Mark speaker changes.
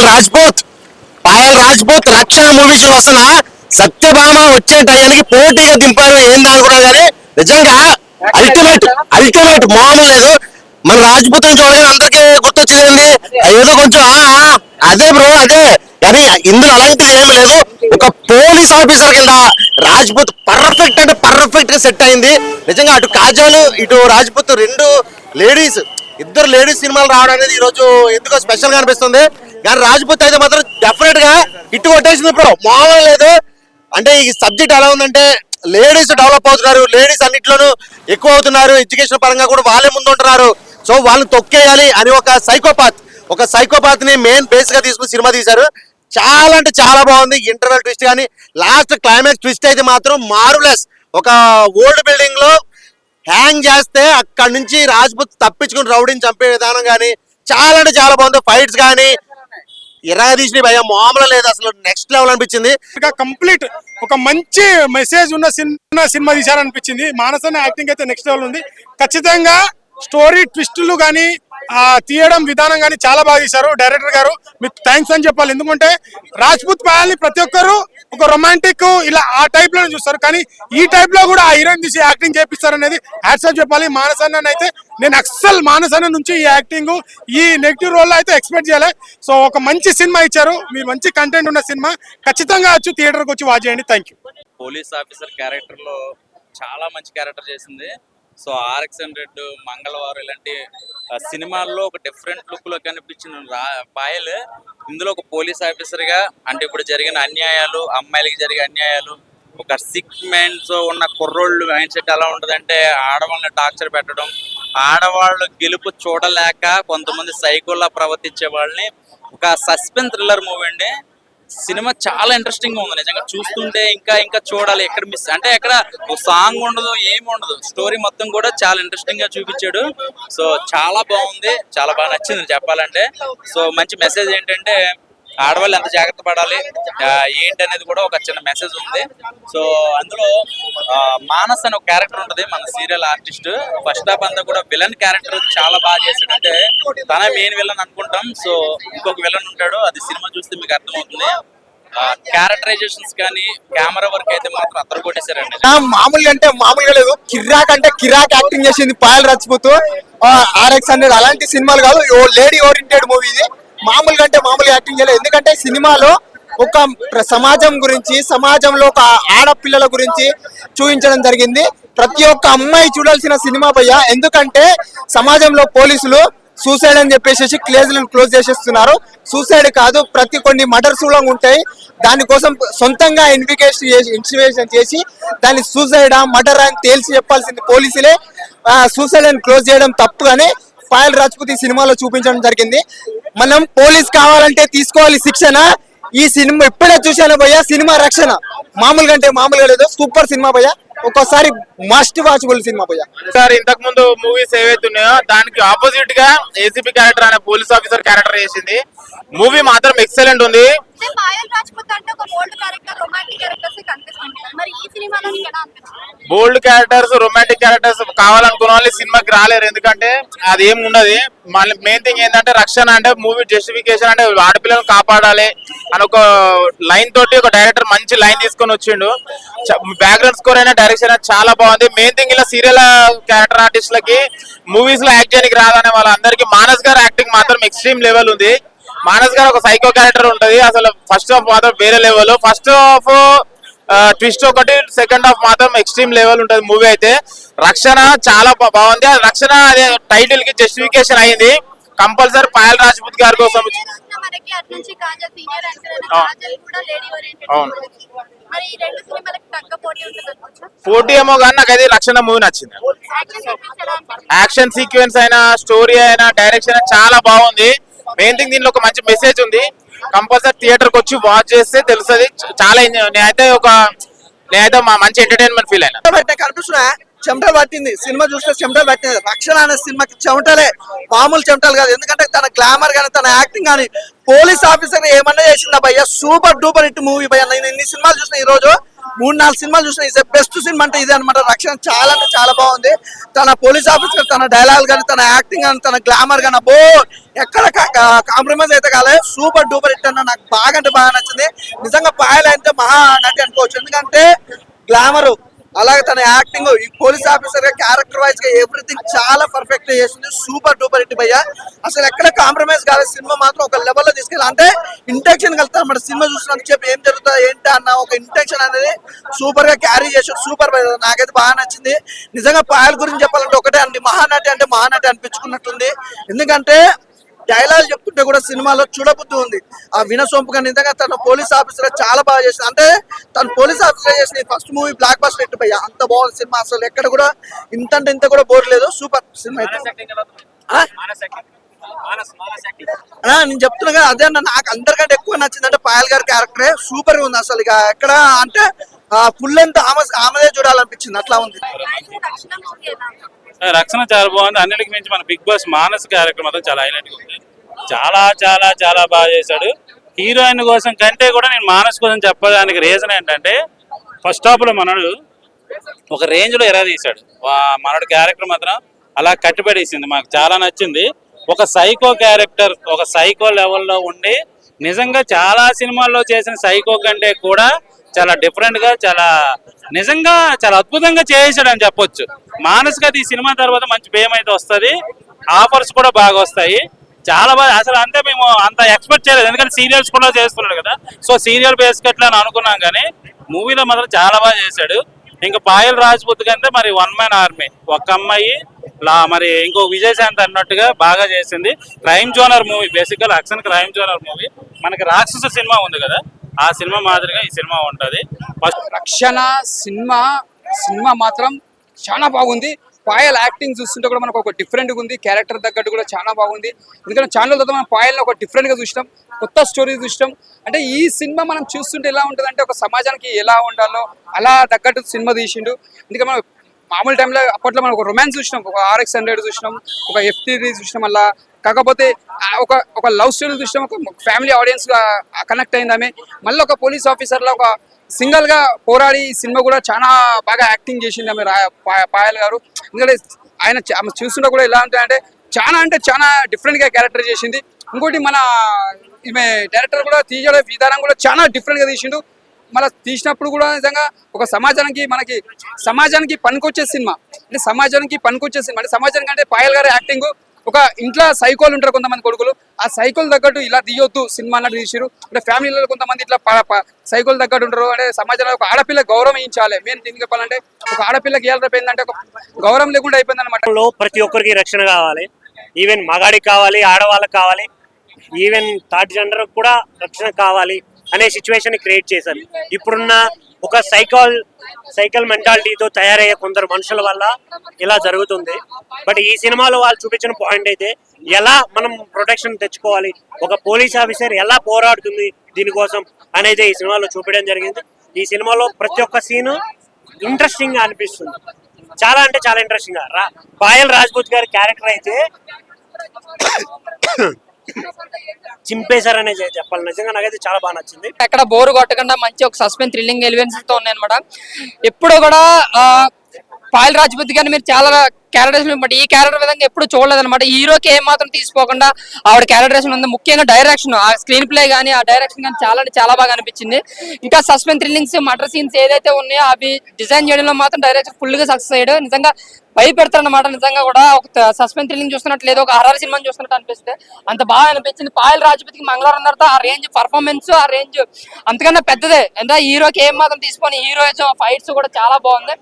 Speaker 1: రాజ్పూత్ పాయల్ రాజ్పూత్ రక్షణ మూవీస్ వస్తున్న సత్యభామ వచ్చే టయానికి పోటీగా దింపారు ఏందా అనుకున్నా కానీ నిజంగా అల్టిమేట్ అల్టిమేట్ మామూలు లేదు. మన రాజ్పూత్ చూడగానే అందరికీ గుర్తొచ్చేది ఏదో కొంచెం అదే బ్రో అదే. కానీ ఇందులో అలంకారం ఏమి లేదు. ఒక పోలీస్ ఆఫీసర్ కింద రాజ్పూత్ పర్ఫెక్ట్ అంటే పర్ఫెక్ట్ గా సెట్ అయింది. నిజంగా అటు కాజల్ ఇటు రాజ్పూత్ రెండు లేడీస్ ఇద్దరు లేడీస్ సినిమాలు రావడం అనేది ఈ రోజు ఎందుకో స్పెషల్ గా అనిపిస్తుంది. కానీ రాజ్పూత్ అయితే మాత్రం డెఫినెట్ గా హిట్ కొట్టేసింది బ్రో, మామూలు లేదు. అంటే ఈ సబ్జెక్ట్ ఎలా ఉందంటే లేడీస్ డెవలప్ అవుతున్నారు, లేడీస్ అన్నిట్లోనూ ఎక్కువ అవుతున్నారు, ఎడ్యుకేషన్ పరంగా కూడా వాళ్ళే ముందు ఉంటున్నారు. సో వాళ్ళని తొక్కేయాలి అని ఒక సైకోపాత్ ని మెయిన్ బేస్ గా తీసుకుని సినిమా తీశారు. చాలా అంటే చాలా బాగుంది. ఇంటర్వెల్ ట్విస్ట్ కానీ లాస్ట్ క్లైమాక్స్ ట్విస్ట్ అయితే మాత్రం మార్వెలస్. ఒక ఓల్డ్ బిల్డింగ్ లో హ్యాంగ్ చేస్తే అక్కడ నుంచి రాజ్పూత్ తప్పించుకుని రౌడీని చంపే విధానం కానీ చాలా అంటే చాలా బాగుంది. ఫైట్స్ కానీ తీసిన భయ మామూలు లేదు, అసలు నెక్స్ట్ లెవెల్ అనిపించింది.
Speaker 2: కంప్లీట్ ఒక మంచి మెసేజ్ ఉన్న సినిమా తీశారనిపించింది. మానసన్న యాక్టింగ్ అయితే నెక్స్ట్ లెవెల్ ఉంది. ఖచ్చితంగా స్టోరీ ట్విస్టులు కానీ తీయడం విధానం కానీ చాలా బాగా తీశారు. డైరెక్టర్ గారు మీకు థ్యాంక్స్ అని చెప్పాలి. ఎందుకంటే రాజ్పూత్ పాయల్ని ప్రతి ఒక్కరు ఒక రొమాంటిక్ ఇలా ఆ టైప్ లో చూస్తారు, కానీ ఈ టైప్ లో కూడా ఆ హీరోయిన్ తీసి యాక్టింగ్ చేపిస్తారు అనేది హ్యాట్స్ ఆఫ్ చెప్పాలి. మానసన్న అయితే నేను అస్సలు మానసన్న నుంచి ఈ యాక్టింగ్ ఈ నెగిటివ్ రోల్ లో అయితే ఎక్స్పెక్ట్ చేయాలి. సో ఒక మంచి సినిమా ఇచ్చారు మీరు, మంచి కంటెంట్ ఉన్న సినిమా. ఖచ్చితంగా వచ్చి థియేటర్కి వచ్చి వాచ్ చేయండి. Thank you.
Speaker 3: Police officer character లో చాలా మంచి క్యారెక్టర్ చేసింది. సో RX-100, మంగళవారం ఇలాంటి సినిమాల్లో ఒక డిఫరెంట్ లుక్ లో కనిపించిన పాయల్ ఇందులో ఒక పోలీస్ ఆఫీసర్ గా, అంటే ఇప్పుడు జరిగిన అన్యాయాలు, అమ్మాయిలకి జరిగే అన్యాయాలు, ఒక సిక్ మైండ్స్ ఉన్న కుర్రోళ్ళు మైండ్ సెట్ ఎలా ఉంటదంటే ఆడవాళ్ళని టార్చర్ పెట్టడం, ఆడవాళ్ళు గెలుపు చూడలేక కొంతమంది సైకోలా ప్రవర్తించే వాళ్ళని ఒక సస్పెన్స్ థ్రిల్లర్ మూవీ అండి. సినిమా చాలా ఇంట్రెస్టింగ్ గా ఉంది. నిజంగా చూస్తుంటే ఇంకా ఇంకా చూడాలి. ఎక్కడ మిస్ అంటే ఎక్కడ సాంగ్ ఉండదు, ఏమి ఉండదు. స్టోరీ మొత్తం కూడా చాలా ఇంట్రెస్టింగ్ గా చూపించాడు. సో చాలా బాగుంది, చాలా బాగా నచ్చింది చెప్పాలంటే. సో మంచి మెసేజ్ ఏంటంటే ఆడవాళ్ళు ఎంత జాగ్రత్త పడాలి ఏంటి అనేది కూడా ఒక చిన్న మెసేజ్ ఉంది. సో అందులో మానస్ అనే ఒక క్యారెక్టర్ ఉంటుంది, మన సీరియల్ ఆర్టిస్ట్. ఫస్ట్ హాఫ్ అంతా కూడా విలన్ క్యారెక్టర్ చాలా బాగా చేశాడంటే తన మెయిన్ విలన్ అనుకుంటాం. సో ఇంకొక విలన్ ఉంటాడు, అది సినిమా చూస్తే మీకు అర్థమవుతుంది. క్యారెక్టరైజేషన్స్ కానీ కెమెరా వర్క్ అయితే మాత్రం అత్తరు కొట్టేశారండి.
Speaker 4: మామూలుగా అంటే మామూలుగా లేదు, కిరాక్ అంటే కిరాక్ యాక్టింగ్ చేసింది పాయల్ రాజ్పూత్. RX-100 అలాంటి సినిమాలు కాదు, లేడీ ఓరియంటెడ్ మూవీ ఇది. మామూలుగా అంటే మామూలుగా యాక్టింగ్ చేయలేదు. ఎందుకంటే సినిమాలో ఒక సమాజం గురించి, సమాజంలో ఒక ఆడపిల్లల గురించి చూపించడం జరిగింది. ప్రతి ఒక్క అమ్మాయి చూడాల్సిన సినిమా భయ్య. ఎందుకంటే సమాజంలో పోలీసులు సూసైడ్ అని చెప్పేసి కేసులను క్లోజ్ చేసేస్తున్నారు. సూసైడ్ కాదు, కొన్ని మర్డర్స్ కూడా ఉంటాయి. దానికోసం సొంతంగా ఇన్వెస్టిగేషన్ చేసి దాన్ని సూసైడా మర్డర్ అని తేల్చి చెప్పాల్సింది పోలీసులే. సూసైడ్ అని క్లోజ్ చేయడం తప్పు అని పాయల్ రాజ్పూత్ ఈ సినిమాలో చూపించడం జరిగింది. మనం పోలీస్ కావాలంటే తీసుకోవాలి శిక్షణ. ఈ సినిమా ఇప్పుడే చూశాను భయ్య, సినిమా రక్షణ మామూలుగా అంటే మామూలుగా లేదు, సూపర్ సినిమా భయ్య. ఒక్కోసారి మస్ట్ వాచబుల్ సినిమా భయ్య.
Speaker 5: సార్ ఇంతకు ముందు మూవీస్ ఏవైతే ఉన్నాయో దానికి ఆపోజిట్ గా ఏసీపీ క్యారెక్టర్ అనే పోలీస్ ఆఫీసర్ క్యారెక్టర్ చేసింది. మూవీ మాత్రం ఎక్సలెంట్ ఉంది. బోల్డ్ క్యారెక్టర్స్, రొమాంటిక్ క్యారెక్టర్స్ కావాలనుకున్న వాళ్ళు సినిమాకి రాలేరు. ఎందుకంటే అది ఏమి ఉండదు. మళ్ళీ మెయిన్ థింగ్ ఏంటంటే రక్షణ అంటే మూవీ జస్టిఫికేషన్ అంటే ఆడపిల్లలను కాపాడాలి అని ఒక లైన్ తోటి ఒక డైరెక్టర్ మంచి లైన్ తీసుకొని వచ్చిండు. బ్యాక్గ్రౌండ్ స్కోర్ అయినా డైరెక్షన్ అయినా చాలా బాగుంది. మెయిన్ థింగ్ ఇలా సీరియల్ క్యారెక్టర్ ఆర్టిస్టులకి మూవీస్ లో యాక్ట్ చేయడానికి రాదనే వాళ్ళందరికీ మానస్ గారు యాక్టింగ్ మాత్రం ఎక్స్ట్రీమ్ లెవెల్ ఉంది. మానస్ గారు ఒక సైకో క్యారెక్టర్ ఉంటది. అసలు ఫస్ట్ హాఫ్ మాత్రం వేరే లెవెల్, ఫస్ట్ హాఫ్ ట్విస్ట్ ఒకటి, సెకండ్ హాఫ్ మాత్రం ఎక్స్ట్రీమ్ లెవెల్ ఉంటది మూవీ అయితే. రక్షణ చాలా బాగుంది. రక్షణ అనే టైటిల్ కి జస్టిఫికేషన్ అయింది. కంపల్సరీ పాయల్ రాజ్పూత్ గారి కోసం పోటీ ఏమో కానీ నాకైతే రక్షణ మూవీ నచ్చింది. యాక్షన్ సీక్వెన్స్ అయినా, స్టోరీ అయినా, డైరెక్షన్ అయినా చాలా బాగుంది. మెయిన్ థింగ్ దీనిలో ఒక మంచి మెసేజ్ ఉంది. కంపల్సరీ థియేటర్ కి వచ్చి వాచ్ చేస్తే తెలుస్తుంది. చాలా నేనైతే మంచి ఎంటర్టైన్మెంట్ ఫీల్ అయినా.
Speaker 4: కనిపిస్తున్నా చెమటలు పట్టింది సినిమా చూస్తే, చెమటలు పట్టింది. రక్షణ అనే సినిమాకి చెమటలే, మామూలు చెమటలు కాదు. ఎందుకంటే తన గ్లామర్ కానీ, తన యాక్టింగ్ కానీ, పోలీస్ ఆఫీసర్ ఏమన్నా చేసిందా భయ్య, సూపర్ డూపర్ హిట్ మూవీ భయ్య. నేను ఇన్ని సినిమాలు చూసిన ఈ రోజు 3-4 సినిమాలు చూసిన ఇస్ బెస్ట్ సినిమా అంటే ఇదే అనమాట. రక్షణ చాలా అంటే చాలా బాగుంది. తన పోలీస్ ఆఫీసర్, తన డైలాగ్ కానీ, తన యాక్టింగ్ కానీ, తన గ్లామర్ కానీ అబ్బో ఎక్కడ కాంప్రమైజ్ అయితే కాలేదు. సూపర్ డూపర్ హిట్ అన్న. నాకు బాగా అంటే బాగా నచ్చింది. నిజంగా పాయల్ అంటే మహా నటి అనుకోవచ్చు. ఎందుకంటే గ్లామరు, అలాగే తన యాక్టింగ్, ఈ పోలీస్ ఆఫీసర్ గా క్యారెక్టర్ వైజ్ గా ఎవ్రీథింగ్ చాలా పర్ఫెక్ట్ చేసింది. సూపర్ డూపర్ హిట్ భయ్య. అసలు ఎక్కడ కాంప్రమైజ్ కాలేదు. సినిమా మాత్రం ఒక లెవెల్ లో తీసుకెళ్ళి అంటే ఇంటెన్షన్ కలుగుతారు మన సినిమా చూసినందుకు చెప్పి ఏం జరుగుతుంది ఏంటి అన్న ఒక ఇంటెన్షన్ అనేది సూపర్ గా క్యారీ చేసాడు. సూపర్ భయ్య. నాకైతే బాగా నచ్చింది. నిజంగా పాయల్ గురించి చెప్పాలంటే ఒకటే అండి, మహానటి అంటే మహానటి అనిపించుకున్నట్టుంది. ఎందుకంటే డైలాగ్ చెప్తుంటే కూడా సినిమాలో చూడబుద్ధి ఉంది. ఆ వినసొంపుగా నిజంగా తన పోలీస్ ఆఫీసర్ చాలా బాగా చేసింది. అంటే తను పోలీస్ ఆఫీసర్ చేసిన first movie block buster hit భయ్య. అంత బాగుంది సినిమా. అసలు ఎక్కడ కూడా ఇంత కూడా బోర్ లేదు. సూపర్ సినిమా అయితే. నేను చెప్తున్నా కదా, అదే అన్న నాకు అందరికంటే ఎక్కువ నచ్చింది అంటే పాయల్ గారి క్యారెక్టరే సూపర్ గా ఉంది. అసలు ఇక ఎక్కడ అంటే ఫుల్ ఎంత ఆమెదే చూడాలనిపించింది. అట్లా ఉంది.
Speaker 6: రక్షణ చాలా బాగుంది. అన్నిటికి మించి మన బిగ్ బాస్ మానస్ క్యారెక్టర్ మాత్రం చాలా హైలైట్ గా ఉంది. చాలా చాలా చాలా బాగా చేశాడు. హీరోయిన్ కోసం కంటే కూడా నేను మానస్ కోసం చెప్పడానికి రీజన్ ఏంటంటే ఫస్ట్ హాఫ్ లో మనడు ఒక రేంజ్ లో ఎరదీశాడు. మనడు క్యారెక్టర్ మాత్రం అలా కట్టిపడేసింది. మాకు చాలా నచ్చింది. ఒక సైకో క్యారెక్టర్, ఒక సైకో లెవెల్లో ఉండి నిజంగా చాలా సినిమాల్లో చేసిన సైకో కంటే కూడా చాలా డిఫరెంట్ గా, చాలా నిజంగా చాలా అద్భుతంగా చేసాడు అని చెప్పొచ్చు. మానసిక ఈ సినిమా తర్వాత మంచి ఫేమ్ అయితే వస్తుంది. ఆఫర్స్ కూడా బాగా వస్తాయి. చాలా బాగా అసలు అంటే మేము అంత ఎక్స్పెక్ట్ చేయలేదు. ఎందుకంటే సీరియల్స్ కూడా చేస్తున్నాడు కదా, సో సీరియల్ బేస్ కట్లా అని అనుకున్నాం. కానీ మూవీలో మాత్రం చాలా బాగా చేశాడు. ఇంకా పాయల్ రాజ్పుత్ కంటే మరి 1 మ్యాన్ ఆర్మీ, ఒక అమ్మాయి మరి ఇంకో విజయశాంతి అన్నట్టుగా బాగా చేసింది. క్రైమ్ జోనర్ మూవీ, బేసిక్ గా యాక్షన్ క్రైమ్ జోనర్ మూవీ. మనకి రాక్షస సినిమా ఉంది కదా, ఆ సినిమా మాదిరిగా ఈ సినిమా ఉంటది.
Speaker 7: రక్షణ సినిమా మాత్రం చాలా బాగుంది. పాయల్ యాక్టింగ్ చూస్తుంటే కూడా మనకు ఒక డిఫరెంట్గా ఉంది. క్యారెక్టర్ తగ్గట్టు కూడా చాలా బాగుంది. ఎందుకంటే ఛానల్ తర్వాత మనం పాయల్ని ఒక డిఫరెంట్గా చూసినాం, కొత్త స్టోరీ చూసినాం. అంటే ఈ సినిమా మనం చూస్తుంటే ఎలా ఉంటుంది అంటే ఒక సమాజానికి ఎలా ఉండాలో అలా తగ్గట్టు సినిమా తీసిండు. ఎందుకంటే మనం మామూలు టైంలో అప్పట్లో మనం ఒక రొమాన్స్ చూసినాం, ఒక RX100 చూసినాం, ఒక FTD చూసినాం. అలా కాకపోతే ఒక లవ్ స్టోరీ చూసినాం, ఒక ఫ్యామిలీ ఆడియన్స్ కనెక్ట్ అయింది ఆమె. మళ్ళీ ఒక పోలీస్ ఆఫీసర్లో ఒక సింగల్ గా పోరాడి ఈ సినిమా కూడా చాలా బాగా యాక్టింగ్ చేసింది ఆమె పాయల్ గారు. ఎందుకంటే ఆయన చూస్తుంటే కూడా ఎలా ఉంటాయంటే చాలా డిఫరెంట్ గా క్యారెక్టర్ చేసింది. ఇంకోటి మన ఈమె డైరెక్టర్ కూడా తీసే విధానం కూడా చాలా డిఫరెంట్ గా తీసిండు. మళ్ళీ తీసినప్పుడు కూడా నిజంగా ఒక సమాజానికి పనికొచ్చే సినిమా. అంటే సమాజానికి అంటే సమాజానికి అంటే పాయల్ గారి యాక్టింగ్. ఒక ఇంట్లో సైకోలు ఉంటారు కొంతమంది కొడుకులు, ఆ సైకోలు తగ్గట్టు ఇలా తీయొద్దు సినిమా అన్నట్టు తీసారు. అంటే ఫ్యామిలీలో కొంతమంది ఇట్లా సైకోలు తగ్గట్టు ఉంటారు. అంటే సమాజంలో ఒక ఆడపిల్ల గౌరవం ఇచ్చాలి. మెయిన్ థింగ్ చెప్పాలంటే ఒక ఆడపిల్లకి ఏళ్ళ ఏంటంటే ఒక గౌరవం లేకుండా అయిపోయింది అనమాట.
Speaker 8: ప్రతి ఒక్కరికి రక్షణ కావాలి. ఈవెన్ మగాడికి కావాలి, ఆడవాళ్ళకి కావాలి, ఈవెన్ థర్డ్ జెండర్ కూడా రక్షణ కావాలి అనే సిచ్యువేషన్ క్రియేట్ చేశారు. ఇప్పుడున్న ఒక సైకల్ మెంటాలిటీతో తయారయ్యే కొందరు మనుషుల వల్ల ఇలా జరుగుతుంది. బట్ ఈ సినిమాలో వాళ్ళు చూపించిన పాయింట్ అయితే ఎలా మనం ప్రొటెక్షన్ తెచ్చుకోవాలి, ఒక పోలీస్ ఆఫీసర్ ఎలా పోరాడుతుంది దీనికోసం అనేది ఈ సినిమాలో చూపించడం జరిగింది. ఈ సినిమాలో ప్రతి ఒక్క సీను ఇంట్రెస్టింగ్ గా అనిపిస్తుంది. చాలా అంటే చాలా ఇంట్రెస్టింగ్ గా. పాయల్ రాజ్పుత్ గారి క్యారెక్టర్ అయితే చింపేశారనే చెప్పాలి. నిజంగా నాకైతే చాలా బాగా నచ్చింది.
Speaker 9: ఎక్కడ బోర్ కొట్టకుండా మంచి ఒక సస్పెన్స్ థ్రిల్లింగ్ ఎలిమెంట్స్ తో ఉన్నాయి అనమాట. ఎప్పుడు కూడా పాయల్ రాజ్పుత్ గారిని మీరు చాలా క్యారెక్టరేషన్, బట్ ఈ క్యారెక్టర్ విధంగా ఎప్పుడు చూడలేదన్నమాట. హీరోకి ఏం మాత్రం తీసుకోకుండా ఆవిడ క్యారెక్టరేషన్ ఉంది. ముఖ్యంగా డైరెక్షన్, ఆ స్క్రీన్ ప్లే కానీ ఆ డైరెక్షన్ కానీ చాలా అంటే చాలా బాగా అనిపించింది. ఇంకా సస్పెన్స్ థ్రిల్లింగ్స్, మర్డర్ సీన్స్ ఏదైతే ఉన్నాయో అవి డిజైన్ చేయడంలో మాత్రం డైరెక్టర్ ఫుల్ గా సక్సెస్ అయ్యాడు. నిజంగా భయపెడతారన్నమాట. నిజంగా కూడా ఒక సస్పెన్స్ థ్రిల్లింగ్ చూస్తున్నట్టు లేదు, ఒక హర్రర్ సినిమాని చూస్తున్నట్టు అనిపిస్తే అంత బాగా అనిపించింది. పాయల్ రాజ్పుత్ కి మంగళవారం తర్వాత ఆ రేంజ్ పర్ఫార్మెన్స్, ఆ రేంజ్ అంతకన్నా పెద్దదే. అంటే హీరోకి ఏం మాత్రం తీసుకొని హీరోయిజం, ఫైట్స్ కూడా చాలా బాగుంది.